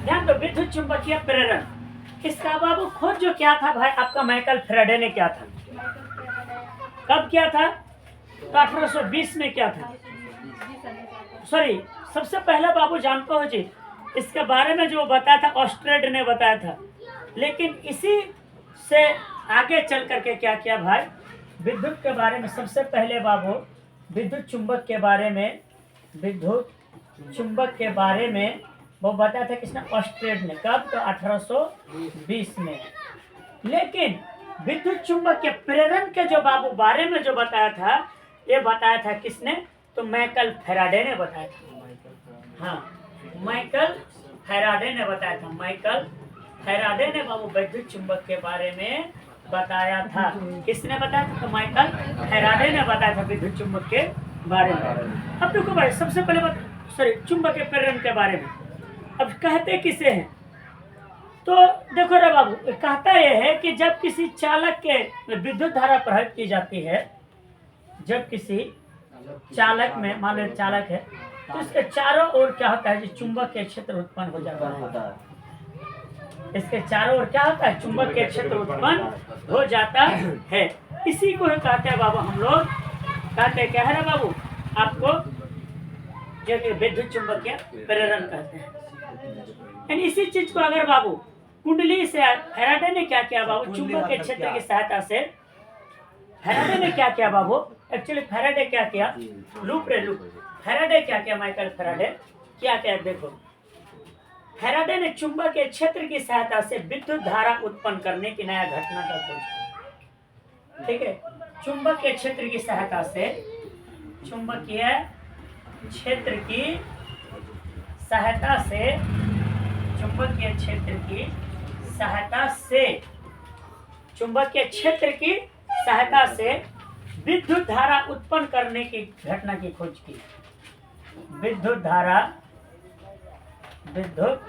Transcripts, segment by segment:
ध्यान दो, विद्युत चुंबकीय प्रेरण, इसका बाबू खोज जो क्या था भाई आपका माइकल फैराडे ने क्या था, कब क्या था, तो 1820 में क्या था, सॉरी सबसे पहले बाबू जानते हो जी, इसके बारे में जो बताया था ऑस्ट्रेड ने बताया था, लेकिन इसी से आगे चल करके क्या किया भाई, विद्युत के बारे में सबसे पहले बाबू विद्युत चुंबक के बारे में, विद्युत चुंबक के बारे में वो बताया था किसने, ऑस्ट्रेड ने, कब, तो 1820 में। लेकिन विद्युत चुंबक के प्रेरण के जो बाबू बारे में जो बताया था, ये बताया था किसने, तो माइकल फैराडे ने बताया था। हाँ, माइकल फैराडे ने बताया था, माइकल फैराडे ने बाबू विद्युत चुंबक के बारे में बताया था। किसने बताया था, तो माइकल फैराडे ने बताया था विद्युत चुंबक के बारे में। अब देखो भाई, सबसे पहले सॉरी चुंबक के प्रेरण के बारे में अब कहते किसे हैं, तो देखो रे बाबू, कहता यह है कि जब किसी चालक के विद्युत धारा प्रवाहित की जाती है, जब किसी चालक में, मान लो चालक है, तो इसके चारों ओर क्या होता है, चुंबक के क्षेत्र उत्पन्न हो जाता है, इसके चारों ओर क्या होता है, चुंबक के क्षेत्र उत्पन्न हो जाता है। इसी को कहते हैं बाबू, हम लोग कहते हैं क्या है ना बाबू आपको, जो कि विद्युत चुंबकीय प्रेरण कहते हैं। यानी इसी चीज को अगर बाबू कुंडली से, फैराडे ने क्या किया बाबू, चुंबक के क्षेत्र की सहायता से, फैराडे ने क्या किया बाबू, एक्चुअली फैराडे क्या किया, लूप रे लूप, फैराडे क्या किया, माइकल फैराडे क्या किया, देखो फैराडे ने चुंबक के क्षेत्र की सहायता से विद्युत धारा उत्पन्न करने की नया घटना का खोज किया। ठीक है, चुंबक के क्षेत्र की सहायता से, चुंबकीय क्षेत्र की सहायता से, चुंबकीय क्षेत्र की सहायता से, चुंबकीय क्षेत्र की सहायता से विद्युत धारा उत्पन्न करने की घटना की खोज की। विद्युत धारा, विद्युत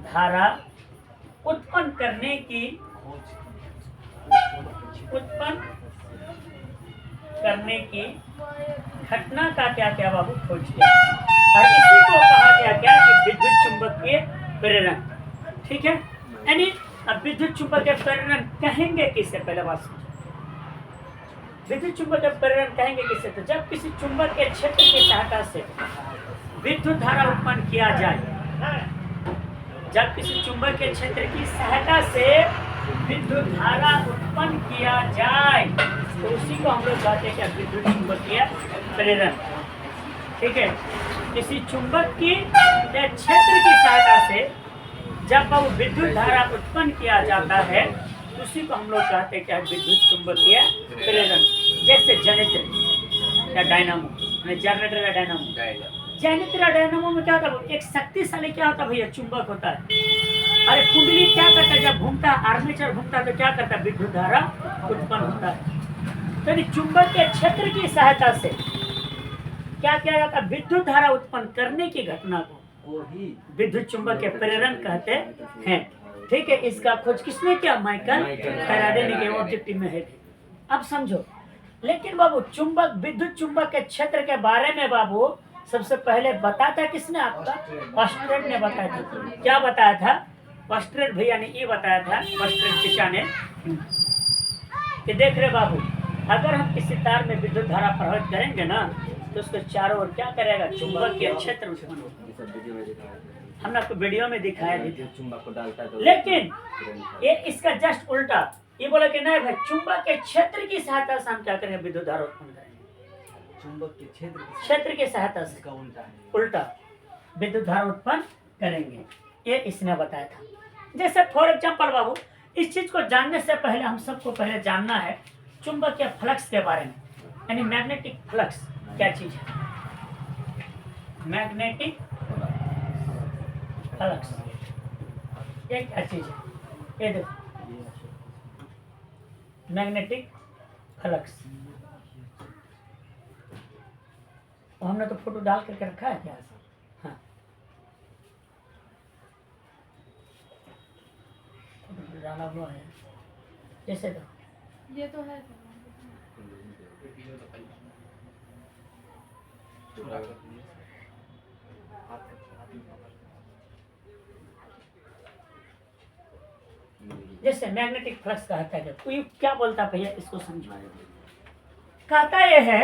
धारा उत्पन्न करने की, उत्पन्न करने की घटना का क्या क्या बाबू खोज किया, और इसी को कहा गया क्या कि विद्युत चुंबकीय प्रेरण। ठीक है, यानी अब विद्युत चुंबकीय प्रेरण कहेंगे किससे, पहले बात समझो, विद्युत चुंबकीय प्रेरण कहेंगे किससे, तो जब किसी चुंबक के क्षेत्र की सहायता से विद्युत धारा उत्पन्न किया जाए, जब किसी चुंबक के क्षेत्र की सहायता से विद्युत धारा उत्पन्न किया जाए, तो उसी को हम लोग कहते हैं विद्युत चुंबकीय प्रेरण। ठीक है, किसी चुंबक की क्षेत्र की सहायता से जब वो विद्युत धारा उत्पन्न किया जाता है, उसी को हम लोग कहते हैं क्या, विद्युत चुंबकीय प्रेरण। जैसे जनरेटर या डायनामो, जनरेटर या डायनामो, जनरेटर या डायनामो में क्या होता है, एक शक्तिशाली क्या होता है भैया, चुंबक होता है। अरे कुंडली क्या करता है, जब घूमता है, आर्मेचर घूमता है, तो क्या करता है, विद्युत धारा उत्पन्न होता है। तो चुंबक के क्षेत्र की सहायता से क्या किया जाता है, विद्युत धारा उत्पन्न करने की घटना को विद्युत चुंबकीय प्रेरण कहते हैं। ठीक है, इसका खोज किसने किया, माइकल फैराडे ने किया, ऑब्जेक्टिव में है। अब समझो, लेकिन बाबू चुंबक, विद्युत चुंबक के क्षेत्र के बारे में बाबू सबसे पहले बताया था किसने, आपका ऑस्ट्रेड ने बताया था। क्या बताया था, ऑस्ट्रेड भैया ने ये बताया था, ऑस्ट्रेड चचा ने, कि देख रहे बाबू, अगर हम किसी तार में विद्युत धारा प्रवाहित करेंगे ना, तो उसके चारों ओर क्या करेगा, चुंबकीय क्षेत्र उत्पन्न होगा। हमने आपको वीडियो में दिखाया भी था। लेकिन ये इसका जस्ट उल्टा, ये बोला कि नहीं भाई, चुंबक के क्षेत्र की सहायता से हम क्या करेंगे, विद्युत धारा उत्पन्न करेंगे। चुंबक के क्षेत्र की सहायता से का उल्टा है, उल्टा विद्युत धारा उत्पन्न करेंगे, ये इसने बताया था। जैसे फॉर एग्जाम्पल बाबू, इस चीज को जानने से पहले हम सबको पहले जानना है चुंबकीय फ्लक्स के बारे में, यानी मैग्नेटिक फ्लक्स क्या चीज है, मैग्नेटिक फ्लक्स ये क्या चीज है, ये देखो मैग्नेटिक फ्लक्स, हमने तो फोटो डाल करके रखा है क्या, हाँ फोटो डाला हुआ है, जैसे तो ये तो है। जैसे मैग्नेटिक फ्लक्स कहता है तो ये क्या बोलता है भैया, इसको समझो। कहता यह है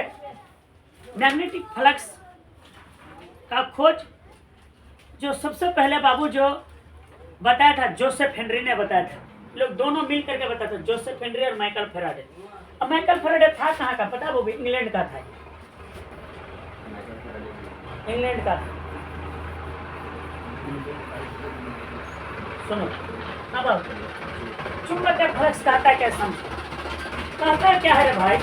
मैग्नेटिक फ्लक्स का खोज जो सबसे पहले बाबू जो बताया था जोसेफ हेनरी ने बताया था, लोग दोनों मिल करके बताया था, जोसेफ हेनरी और माइकल फैराडे। अब माइकल फैराडे था कहाँ का पता, वो भी इंग्लैंड का था, इंग्लैंड का था। सुनो अब चुंबकीय फ्लक्स कहता क्या समझो, कहता क्या है भाई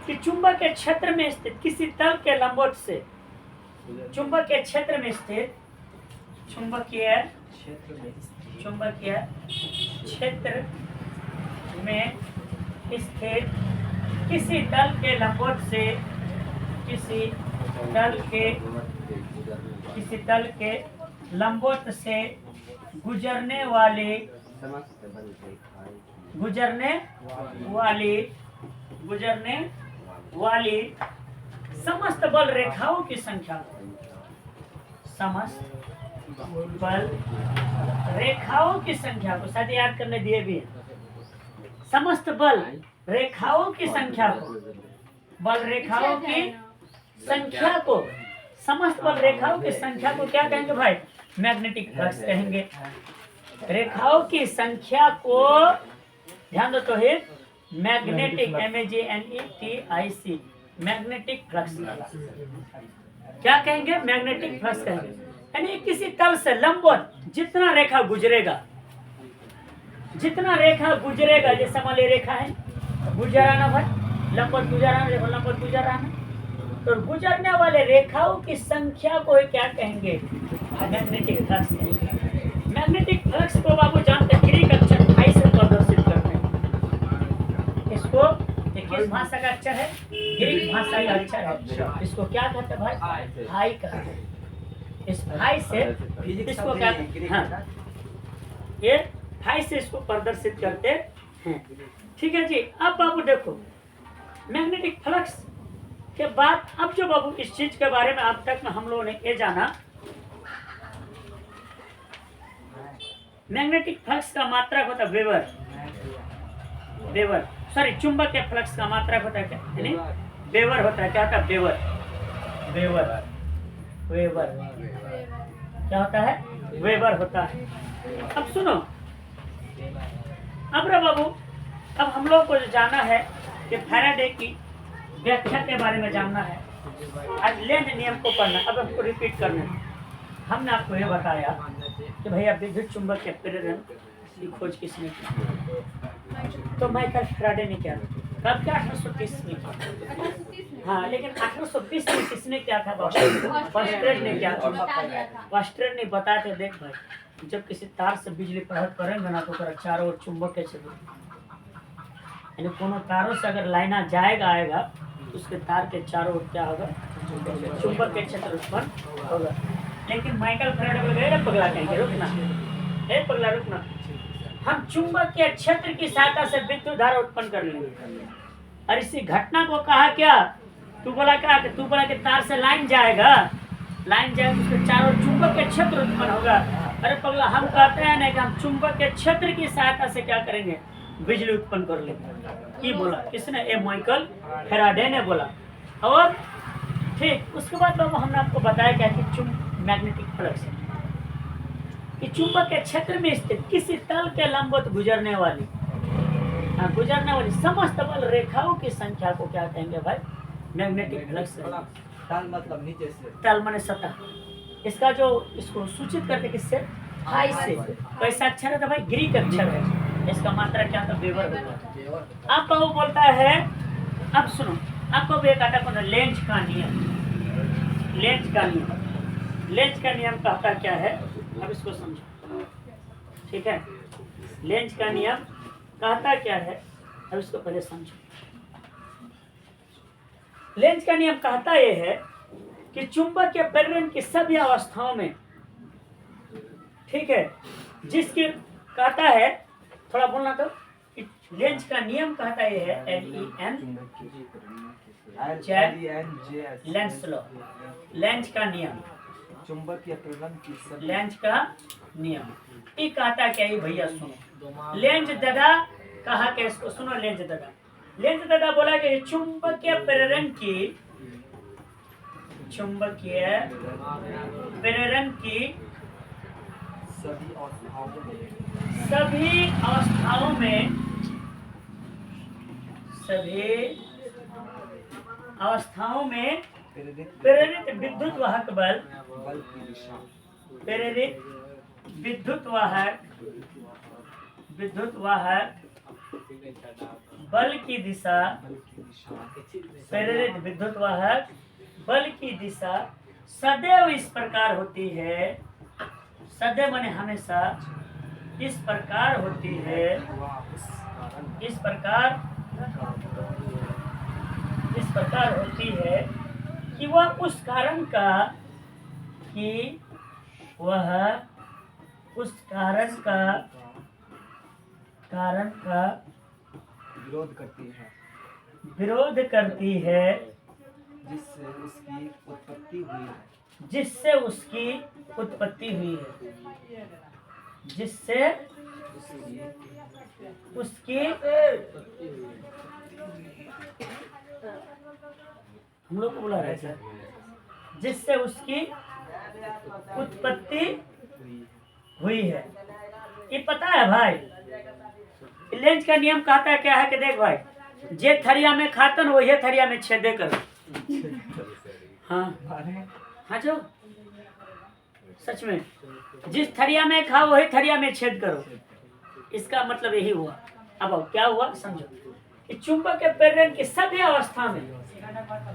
कि चुंबकीय क्षेत्र में स्थित किसी तल के लंबवत से, चुंबकीय क्षेत्र में स्थित, चुंबकीय क्षेत्र में स्थित किसी तल के लंबवत से, किसी तल के लंबवत से गुजरने वाली समस्त बल रेखाओं की संख्या, समस्त बल रेखाओं की संख्या को शायद याद करने दिए भी है, समस्त बल रेखाओं की संख्या को, बल रेखाओं की संख्या को, समस्त बल रेखाओं की संख्या को क्या कहेंगे भाई, मैग्नेटिक फ्लक्स कहेंगे। रेखाओं की संख्या को ध्यान दो तो है मैग्नेटिक, MAGNETIC, मैग्नेटिक फ्लक्स क्या कहेंगे, मैग्नेटिक फ्लक्स कहेंगे। यानी किसी तल से लंबवत जितना रेखा गुजरेगा, जितना रेखा गुजरेगा, जैसे मान ली रेखा है गुजराना भाई, लंबवत गुजराना, देखो लंबवत गुजराना, तो गुजरने वाले रेखाओं की संख्या को क्या कहेंगे, मैग्नेटिक फ्लक्स कहेंगे। मैग्नेटिक फ्लक्स को बाबू जानते ग्रीक अक्षर फाई से प्रदर्शित करते हैं। इसको किस भाषा का अक्षर है, ग्रीक भाषा का अक्षर है। इसको क्या कहते हैं भाई, फाई कहते हैं। इस फाई से इसको क्या, हाँ ये फाई से इसको प्रदर्शित करते हैं। ठीक है जी। अब बाबू देखो मैग्नेटिक फ्लक्स के बाद अब जो बाबू इस चीज के बारे में अब तक में हम लोगों ने ये जाना, मैग्नेटिक फ्लक्स का मात्रक होता है वेबर, सॉरी चुंबकीय फ्लक्स का मात्रक होता है क्या, यानी वेबर होता है। क्या होता है, वेबर क्या होता है, वेबर होता है। अब सुनो, अब रे बाबू अब हम लोग को जाना है कि फैराडे की व्याख्या के बारे में जानना है। आज लेंज नियम को पढ़ना, अब हमको रिपीट करना है। हमने आपको ये बताया कि भैया विद्युत चुंबकीय प्रेरण की खोज किसने की, तो माइकल फैराडे ने किया। कब क्या, 1830 में किया। हाँ लेकिन 1820 में किसने किया था, वास्टेड ने किया था। वास्टेड ने बताया था, देख भाई जब किसी तार से बिजली प्रवाहित करेंगे ना तो चारों ओर चुंबक के क्षेत्र, यानी कोनो तारों से अगर लाइना जाएगा आएगा तो उसके तार के चारों ओर क्या होगा, चुंबक के क्षेत्र उत्पन्न होगा। लेकिन माइकल फैराडे बोल गए पगला, कहेंगे रुकना, हे पगला रुकना, हम चुंबक के क्षेत्र की सहायता से विद्युत धारा उत्पन्न कर लेंगे। और इसी घटना को कहा क्या, तू बोला क्या, तू बोला कि तार से लाइन जाएगा उसके चारों ओर चुंबक के क्षेत्र उत्पन्न होगा। अरे पगला हम कहते हैं ना कि हम चुंबक के क्षेत्र की सहायता से क्या करेंगे, बिजली उत्पन्न कर लेंगे। ये बोला किसने, ये माइकल फैराडे ने बोला। और ठीक उसके बाद बाबू हमने आपको बताया क्या कि मैग्नेटिक फ्लक्स कि चुंबक के क्षेत्र में स्थित किसी तल के लंबवत गुजरने वाली समस्त बल रेखाओं की संख्या को क्या कहेंगे भाई, मैग्नेटिक फ्लक्स। तल मतलब नीचे से, तल माने सतह, इसका जो इसको सूचित करते किससे, फाई से। कैसा अक्षर है तो भाई ग्रीक अक्षर है, इसका मात्रा क्या था, वेबर होता है। अब वो बोलता है, अब सुनो आपको भी एक आता है लेंज का नियम। लेंज का नियम कहता क्या है, अब इसको समझो, ठीक है। लेंज का नियम कहता क्या है, अब इसको पहले समझो। लेंज का नियम कहता यह है कि चुंबकीय प्रेरण की सभी अवस्थाओं में, ठीक है, जिसकी कहता है, थोड़ा बोलना तो, लेंज का नियम कहता यह है, लेंज लॉ, लेंज का नियम चुंबकीय प्रेरण की सभी लेंज का नियम ये कहता क्या है भैया सुनो। लेंज दादा कहा कि इसको सुनो। लेंज दादा बोला कि चुंबकीय प्रेरण की सभी अवस्थाओं में प्रेरित विद्युत वाहक बल प्रेरित विद्युत वाहक बल की दिशा प्रेरित विद्युत वाहक बल की दिशा सदैव इस प्रकार होती है। सदैव माने हमेशा इस प्रकार होती है। इस प्रकार होती है कि वह उस कारण का विरोध करती है जिससे उसकी उत्पत्ति हुई है। हम लोग को बुला रहे हैं जिससे उसकी उत्पत्ति हुई है। ये पता है भाई। लेंज का नियम कहता है क्या है कि देख भाई, जे थरिया में खातन वही थरिया में छेदे करो। हाँ जो सच में जिस थरिया में खाओ वही थरिया में छेद करो। इसका मतलब यही हुआ। अब क्या हुआ समझो कि चुंबक के प्रेरण की सभी अवस्था में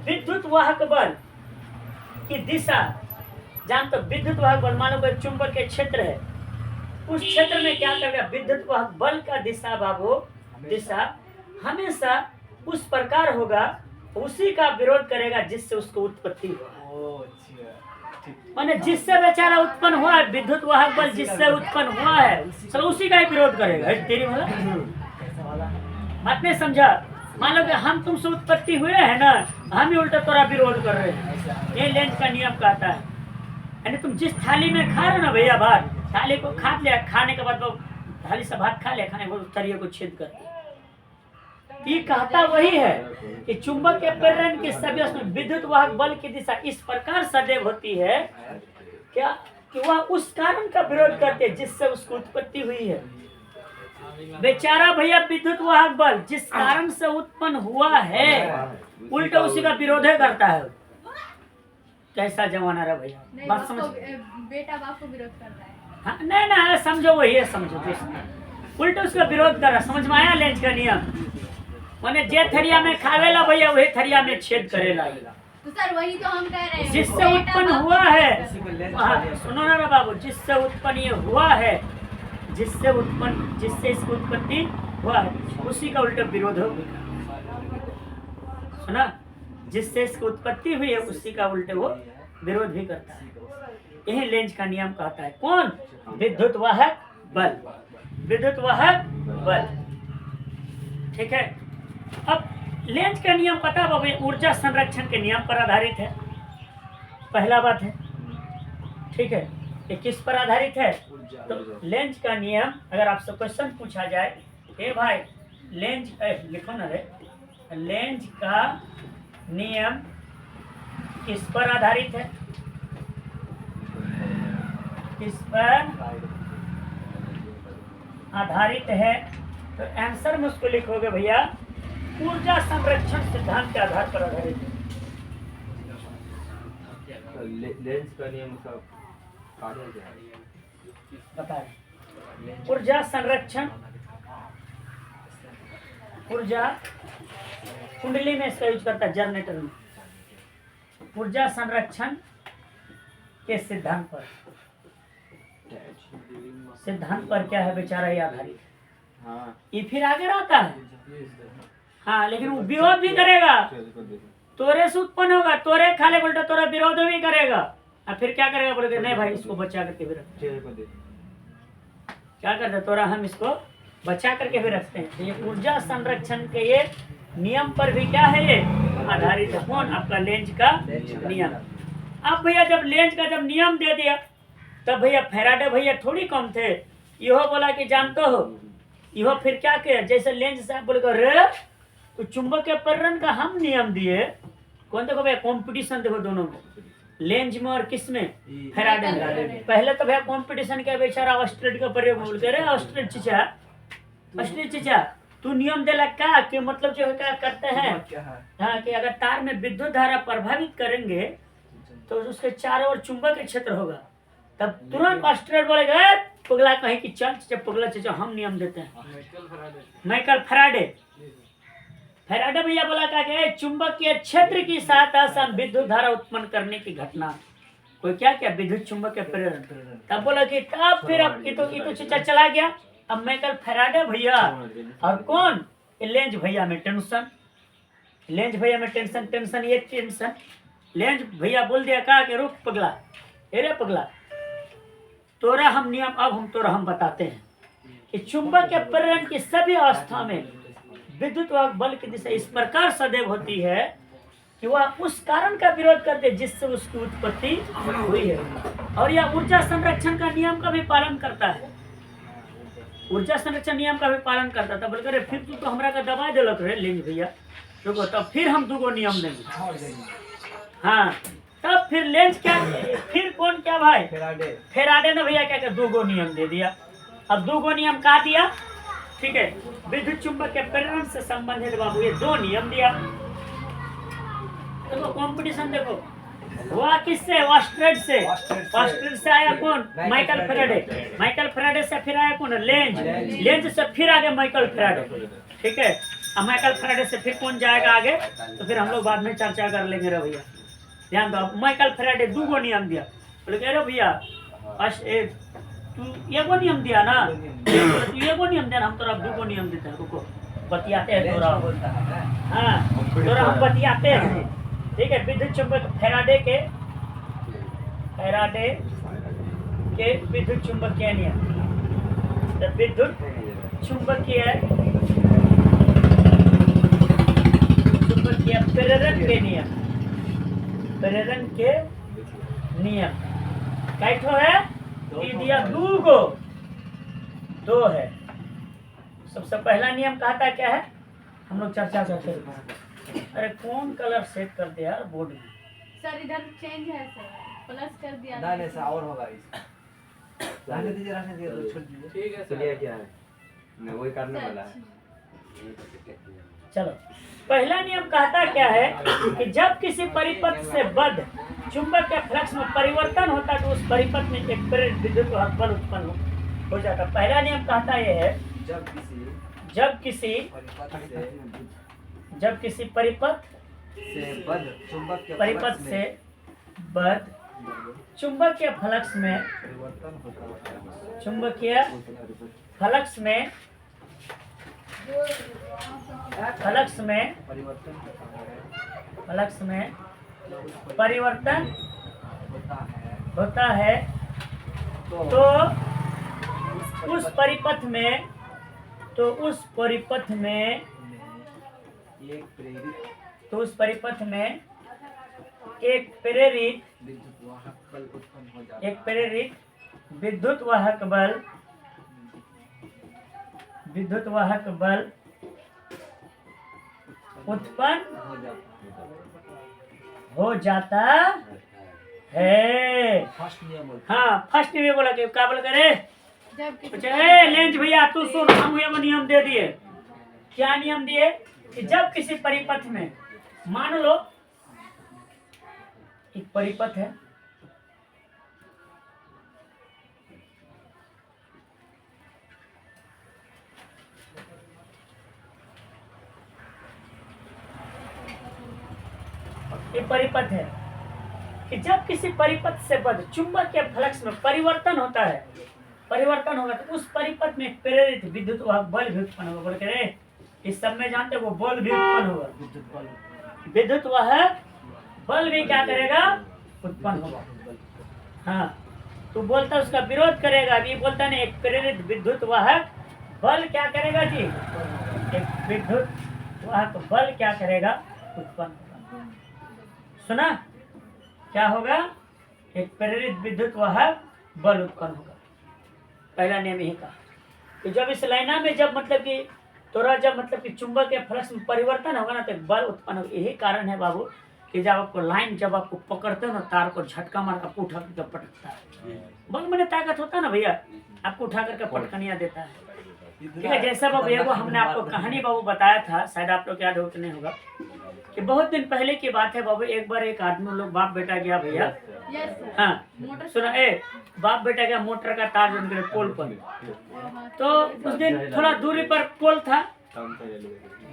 विद्युत वाहक बल की दिशा जानते। विद्युत वाहक बल मानो कोई चुंबक के क्षेत्र है, उस क्षेत्र में क्या करेगा विद्युत वाहक बल का दिशा हमेशा उस प्रकार होगा, उसी का विरोध करेगा जिससे उसको उत्पत्ति हो। माने जिससे बेचारा उत्पन्न हुआ है विद्युत वाहक बल जिससे उत्पन्न हुआ है सब उसी का ही विरोध करेगा। तेरी बात नहीं समझा। मान लो कि हम तुमसे उत्पत्ति हुए हैं ना, हम ही उल्टा तोरा विरोध कर रहे हैं। ये लेंज का नियम कहता है। यानी तुम जिस थाली में खा रहे हो ना भैया भात, थाली को खा लिया, खाने के बाद थाली से भात खा लिया, खाने के बाद थरिये को छेद कर। ये कहता वही है कि चुंबक के प्रेरण की सभी विद्युत वाहक बल की दिशा इस प्रकार सदैव होती है क्या कि वह उस कारण का विरोध करते हैं जिससे उसकी उत्पत्ति हुई है। बेचारा भैया विद्युत वाहक बल जिस कारण से उत्पन्न हुआ है उल्टा उसी का विरोध करता है। कैसा जमाना रहा भैया, बात समझ। बेटा बाप को विरोध करता है। हाँ नहीं समझो वही है, समझो उल्टा उसका विरोध कर रहा। समझ में आया लेंज का नियम। माने जे थरिया में खावेला भैया वही थरिया में छेद करेला। तो सर वही तो हम कह रहे हैं जिससे उत्पन्न हुआ है। सुनो ना बाबू, जिससे उत्पन्न ये हुआ है, जिससे इसकी उत्पत्ति हुआ है उसी का उल्टा विरोध हो। सुना, जिससे इसकी उत्पत्ति हुई है उसी का उल्टे वो विरोध भी करता है। यही लेंज का नियम कहता है। कौन? विद्युत वाहक बल। विद्युत वाहक बल, ठीक है। अब लेंज का नियम पता बाबू ऊर्जा संरक्षण के नियम पर आधारित है। पहला बात है, ठीक है। ये किस पर आधारित है? तो लेंज का नियम अगर आपसे क्वेश्चन पूछा जाए, ए भाई लेंज लिखो ना रे, लेंज का नियम किस पर आधारित है? किस पर आधारित है? तो आंसर में उसको लिखोगे भैया ऊर्जा संरक्षण सिद्धांत के आधार पर आधारित है। लेंस का नियम का कार्य क्या है बताएं। ऊर्जा संरक्षण, ऊर्जा कुंडली में इसका यूज करता है, जनरेटर में। ऊर्जा संरक्षण के सिद्धांत पर क्या है बेचारा ये आधारित है। ये फिर आगे रहता है। हाँ, लेकिन वो विरोध भी करेगा। तोरे से उत्पन्न होगा, तोरे खाले बोलता तोरा विरोध भी करेगा। और फिर क्या करेगा? बोलेगा नहीं भाई इसको बचा करके भी रखते हैं। क्या करते तोरा हम इसको बचा करके भी रखते हैं। तो ये ऊर्जा संरक्षण के ये नियम पर भी क्या है ये आधारित है। कौन? आपका लेंज का नियम। अब भैया जब लेंज का जब नियम दे दिया तब भैया फैराडे भैया थोड़ी कम थे, इहो बोला कि जानते हो, इहो फिर क्या किया, जैसे लेंज साहब बोले रे तो चुंबकीय प्रेरण का हम नियम दिए, कौन देखो भैया कंपटीशन देखो दोनों में, लेंज में और किस में, फैराडे में। पहले तो भैया कंपटीशन के बेचारा ऑस्ट्रेट का प्रयोग बोलते रहे, ऑस्ट्रेट चीचा तू नियम देला क्या कि मतलब जो है क्या करते हैं, हाँ कि अगर तार में विद्युत धारा प्रभावित करेंगे तो उसके चारों ओर चुंबकीय क्षेत्र होगा, तब तुरंत ऑस्ट्रेट बोलेगा पगला कहीं कि चल पगला चचा हम नियम देते हैं। माइकल फैराडे भैया बोला क्या कि चुंबकीय क्षेत्र की सहायता से हम विद्युत धारा उत्पन्न करने की घटना, कोई क्या क्या विद्युत चुंबकीय प्रेरण, तब बोला कि तब फिर अब तो चचा चला गया। अब माइकल फैराडे भैया और कौन, लेंज भैया में टेंशन, ये टेंशन, लेंज भैया बोल दिया कहा कि रुक पगला, अरे पगला तोरा हम नियम, अब हम बताते हैं कि चुंबकीय प्रेरण की सभी अवस्था में विद्युत वाहक बल की दिशा इस प्रकार सदैव होती है कि वह उस कारण का विरोध करते जिससे उसकी उत्पत्ति हुई है, और यह ऊर्जा संरक्षण का नियम का भी पालन करता है, ऊर्जा संरक्षण नियम का भी पालन करता था। बोल फिर तू तो हमरा का दबा दिलक रे लेंज भैया, देखो तब फिर हम दूगो नियम देंगे। हाँ तब फिर लेंज क्या, फिर कौन क्या भाई, फैराडे ने भैया क्या दूगो नियम दे दिया। अब दूगो नियम कहा दिया, ठीक है, विद्युत चुंबकीय प्रेरण से संबंधित बाबू ये दो नियम दिया। देखो कंपटीशन देखो हुआ किससे, ऑस्ट्रेट से आया कौन, माइकल फैराडे से फिर आया कौन, लेंज से फिर आगे माइकल फैराडे, ठीक है। अब माइकल फैराडे से फिर कौन जाएगा आगे तो फिर हम लोग बाद में चर्चा कर लेंगे रे भैया, ध्यान दो। माइकल फैराडे दूगो नियम दिया, बोले अरे भैया तू एगो नियम दिया ना, तू एगो नियम दिया, हम तोरा दूगो नियम देते हैं, रुको बतियाते हैं तोरा, हाँ तोरा हम बतियाते हैं, ठीक है। विद्युत चुंबक फैराडे के विद्युत चुंबकीय नियम, विद्युत चुंबकीय प्रेरण के नियम कैठो है, दिया दो है। सबसे पहला नियम कहता क्या है, हम लोग चर्चा करते हैं। अरे कौन कलर सेट कर दिया यार बोर्ड में, सर इधर चेंज है सर, प्लस कर दिया नहीं सर और होगा रहने दीजिए तो छोड़ दीजिए, ठीक है चलिए क्या है मैं वही करने वाला है। चलो पहला नियम कहता क्या है कि जब किसी परिपथ से बद्ध चुंबक के फ्लक्स में परिवर्तन होता है तो उस परिपथ में एक प्रेरित विद्युत वाहक बल उत्पन्न हो जाता है। पहला नियम कहता यह है जब किसी परिपथ से बद्ध चुंबकीय फ्लक्स में परिवर्तन होता है तो उस परिपथ में एक प्रेरित विद्युत वाहक बल उत्पन्न हो जाता है। हाँ फर्स्ट नियम बोला कि क्या बोल करे, लेंज भैया तू सुन, हम ये नियम दे दिए। क्या नियम दिए कि जब किसी परिपथ में, मान लो एक परिपथ है, परिपथ है कि जब किसी परिपथ से बद्ध चुंबकीय फ्लक्स में परिवर्तन होता है, परिवर्तन होगा तो उस परिपथ में प्रेरित विद्युत वाहक बल भी उत्पन्न होगा। बोल के इस सब में जानते वो बल भी उत्पन्न होगा, विद्युत वाहक बल भी क्या करेगा, उत्पन्न होगा। हाँ तो बोलता उसका विरोध करेगा, अभी बोलता नहीं, एक प्रेरित विद्युत वाहक बल क्या करेगा जी, एक विद्युत वाहक बल क्या करेगा, उत्पन्न होगा। सुना क्या होगा, एक प्रेरित विद्युत वाहक बल उत्पन्न होगा। पहला नियम यही कहा कि जब इस लाइना में जब मतलब कि थोड़ा जब मतलब कि चुंबक के फ्लक्स में परिवर्तन होगा ना तो एक बल उत्पन्न होगा। यही कारण है बाबू कि जब आपको लाइन जब आपको पकड़ते हो ना तार को झटका मार आपको उठा करके पटकता है। बल में ताकत होता है ना भैया, आपको उठा करके पटकनिया देता है। ठीक है, जैसा बाबू एगो हमने आपको कहानी बाबू बताया था, शायद आप लोग याद हो कि नहीं होगा, कि बहुत दिन पहले की बात है बाबू। एक बार एक आदमी लोग बाप बेटा गया भैया, यस सर। हाँ सुना बाप बेटा गया मोटर का तार जोड़ने के लिए पोल पर। तो उस दिन थोड़ा दूरी पर पोल था,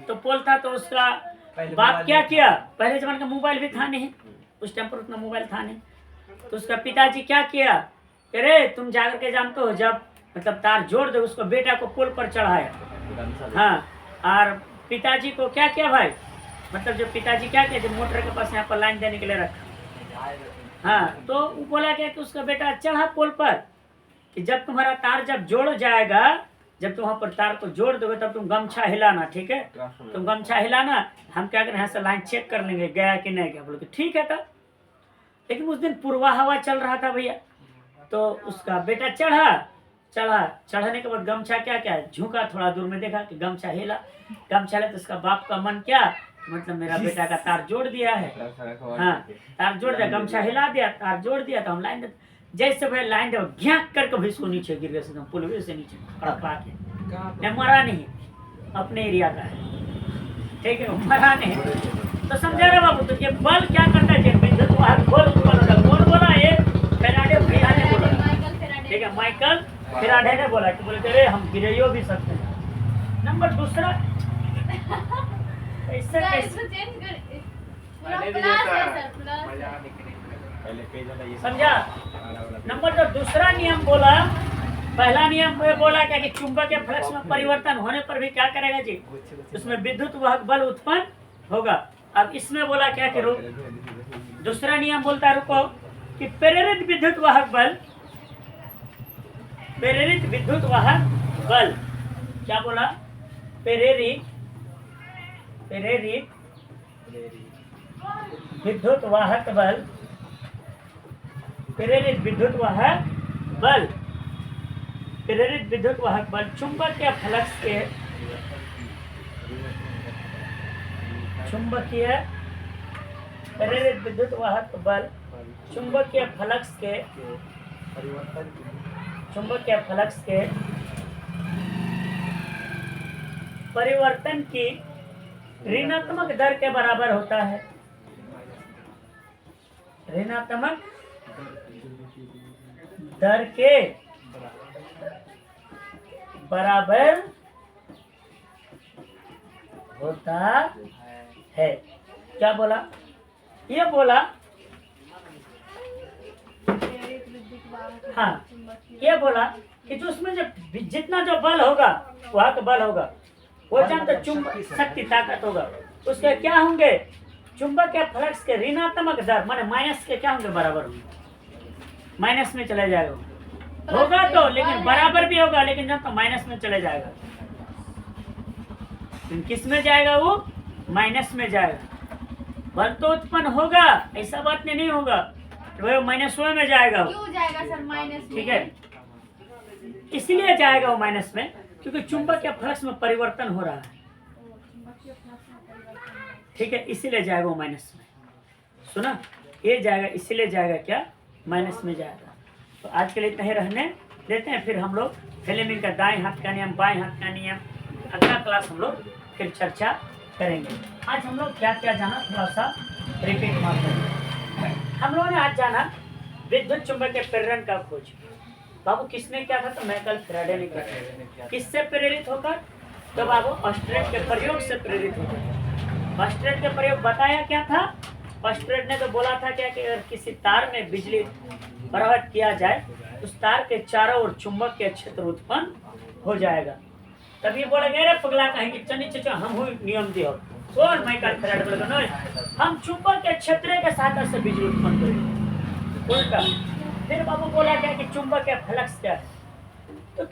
तो उसका बाप क्या किया, पहले जमाने का मोबाइल भी था नहीं, उस टाइम पर उतना मोबाइल था नहीं, तो उसका पिताजी क्या किया, अरे तुम जाकर के जानते हो जब मतलब तार जोड़ दे, उसको बेटा को पोल पर चढ़ाया। हाँ, और पिताजी को क्या किया भाई, मतलब जो पिताजी क्या किया, जब मोटर के पास यहाँ पर लाइन देने के लिए रखा। हाँ, तो वो बोला क्या कि उसका बेटा चढ़ा पोल पर कि जब तुम्हारा तार जब जोड़ जाएगा, जब तुम वहाँ पर तार को जोड़ दोगे तब तुम गमछा हिलाना, ठीक है, तुम गमछा हिलाना, हम क्या करें यहाँ से लाइन चेक कर लेंगे गया कि नहीं गया। बोले कि ठीक है था। लेकिन उस दिन पूर्वा हवा चल रहा था भैया, तो उसका बेटा चढ़ाने के बाद गमछा क्या क्या झुका, थोड़ा दूर में देखा कि गमछा हिला, गमछा हिला, तो उसका बाप का मन क्या, मतलब मेरा बेटा का तार जोड़ दिया है। हाँ, तार जोड़ दिया, गमछा हिला दिया, तार जोड़ दिया, तो हम लाइन दे, जैसे भाई लाइन दे घ्याक करके भी इसको नीचे गिर गया, पुल से नीचे कड़पा के। मरा नहीं, अपने एरिया का है, ठीक है, मरा नहीं। तो समझा रहे बाबू, तो ये बल क्या करता है, विद्युत वाहक बल उत्पन्न होता है। कौन बोला, ये फेराडे भैया ने बोला, ठीक है, माइकल फेराडे ने बोला कि बोले अरे हम गिराइयो भी सकते हैं। नंबर दूसरा, इससे सर, कैसे इसको चेंज कर, पूरा प्लस है सर, प्लस। समझा। नंबर जो दूसरा नियम बोला, पहला नियम में बोला क्या कि चुंबक के फ्लक्स में परिवर्तन होने पर भी क्या करेगा जी, उसमें विद्युत वाहक बल उत्पन्न होगा। अब इसमें बोला क्या करो, दूसरा नियम बोलता है रुको कि प्रेरित विद्युत वाहक बल, प्रेरित विद्युत वाहक बल, क्या बोला, प्रेरित विद्युत वाहक बल, प्रेरित विद्युत वाहक बल, प्रेरित विद्युत वाहक बल चुंबकीय फ्लक्स के, चुंबकीय प्रेरित विद्युत वाहक बल चुंबकीय फ्लक्स के, चुंबकीय फ्लक्स के परिवर्तन की ऋणात्मक दर के बराबर होता है। ऋणात्मक दर के बराबर होता है। क्या बोला, ये बोला, हाँ, ये बोला कि जो उसमें जो जितना जो बल होगा वहाँ का बल होगा, वो जानते चुंबक शक्ति ताकत होगा, उसके क्या होंगे, चुंबक के फ्लक्स के ऋणात्मक दर माने माइनस के क्या होंगे, बराबर होंगे, माइनस में चले जाएगा, होगा तो लेकिन बराबर भी होगा, लेकिन जब तो माइनस में चले जाएगा, किस में जाएगा, वो माइनस में जाएगा। बल तो उत्पन्न होगा, ऐसा बात नहीं होगा, वो माइनस में जाएगा। क्यों जाएगा सर माइनस में? ठीक है, इसलिए जाएगा वो माइनस में क्योंकि चुंबक के फ्लक्स में परिवर्तन हो रहा है। ठीक है, इसीलिए जाएगा वो माइनस में। सुना, ये जाएगा, इसीलिए जाएगा क्या, माइनस में जाएगा। तो आज के लिए इतना ही रहने देते हैं, फिर हम लोग फ्लेमिंग का दाएं हाथ का नियम, बाएं हाथ का नियम, अगला क्लास हम लोग फिर चर्चा करेंगे। आज हम लोग क्या क्या जाना, थोड़ा सा रिपीट मारते हैं। हम लोगों ने आज जाना विद्युत चुंबकीय प्रेरण का खोज। बाबू किसने क्या था, तो माइकल फैराडे ने किया। किससे प्रेरित होकर, तो बाबू ऑस्ट्रेट के प्रयोग से प्रेरित होकर। ऑस्ट्रेट के प्रयोग बताया क्या था, ऑस्ट्रेट ने तो बोला था क्या कि अगर किसी तार में बिजली प्रवाहित किया जाए उस तार के चारों ओर चुंबक के क्षेत्र उत्पन्न हो जाएगा। तभी बोलेंगे अरे पगला कहेंगे चनी चचा हम हुई नियम दियो, कौन माइकल फैराडे बोलेगा नहीं, हम चुंबक के क्षेत्र के साथ से बिजली उत्पन्न करेंगे। उल्टा फिर बाबू बोला क्या कि चुंबक के फ्लक्स क्या है, तो